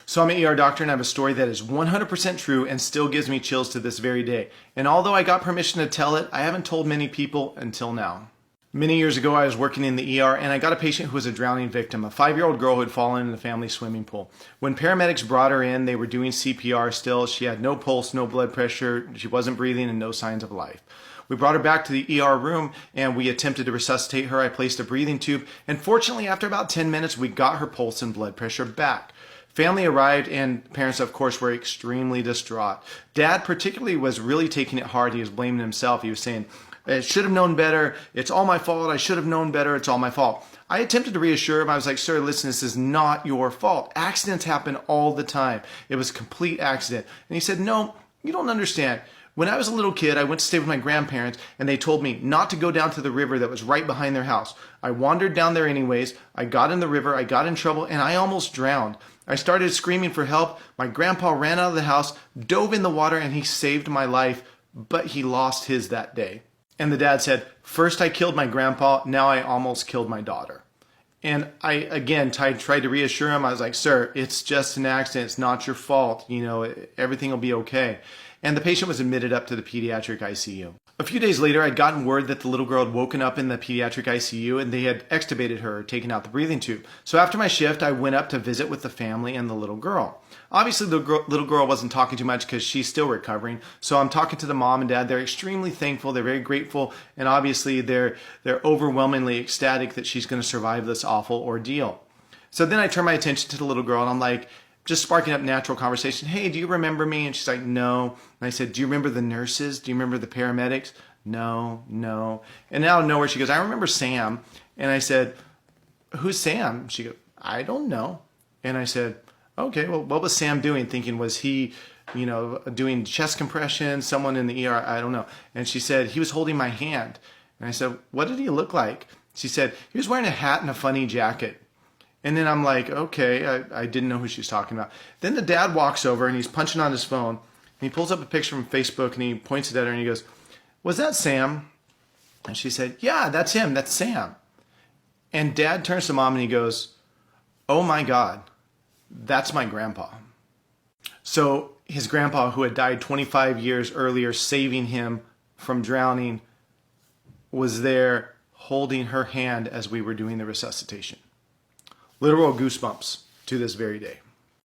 So I'm an ER doctor and I have a story that is 100% true and still gives me chills to this very day. And although I got permission to tell it, I haven't told many people until now. Many years ago, I was working in the ER and I got a patient who was a drowning victim, a 5-year-old girl who had fallen in the family swimming pool. When paramedics brought her in, they were doing CPR still. She had no pulse, no blood pressure, she wasn't breathing, and no signs of life. We brought her back to the ER room and we attempted to resuscitate her. I placed a breathing tube, and fortunately, after about 10 minutes, we got her pulse and blood pressure back. Family arrived and parents, of course, were extremely distraught. Dad particularly was really taking it hard. He was blaming himself. He was saying, I should have known better. It's all my fault. I should have known better. It's all my fault. I attempted to reassure him. I was like, sir, listen, this is not your fault. Accidents happen all the time. It was a complete accident. And he said, no, you don't understand. When I was a little kid, I went to stay with my grandparents and they told me not to go down to the river that was right behind their house. I wandered down there anyways. I got in the river, I got in trouble, and I almost drowned. I started screaming for help. My grandpa ran out of the house, dove in the water, and he saved my life, but he lost his that day. And the dad said, first I killed my grandpa, now I almost killed my daughter. And I, again, tried to reassure him. I was like, sir, it's just an accident. It's not your fault. You know, everything will be okay. And the patient was admitted up to the pediatric ICU. A few days later, I'd gotten word that the little girl had woken up in the pediatric ICU and they had extubated her, taken out the breathing tube. So after my shift, I went up to visit with the family and the little girl. Obviously, the little girl wasn't talking too much because she's still recovering. So I'm talking to the mom and dad. They're extremely thankful. They're very grateful. And obviously, they're overwhelmingly ecstatic that she's going to survive this awful ordeal. So then I turn my attention to the little girl and I'm like, just sparking up natural conversation. Hey, do you remember me? And she's like, no. And I said, do you remember the nurses? Do you remember the paramedics? No. And out of nowhere, she goes, I remember Sam. And I said, who's Sam? She goes, I don't know. And I said, okay, well, what was Sam doing? Thinking, was he, doing chest compression, someone in the ER? I don't know. And she said, he was holding my hand. And I said, what did he look like? She said, he was wearing a hat and a funny jacket. And then I'm like, okay, I didn't know who she was talking about. Then the dad walks over and he's punching on his phone. And he pulls up a picture from Facebook and he points it at her and he goes, was that Sam? And she said, yeah, that's him. That's Sam. And dad turns to mom and he goes, oh my God, that's my grandpa. So his grandpa, who had died 25 years earlier, saving him from drowning, was there holding her hand as we were doing the resuscitation. Literal goosebumps to this very day.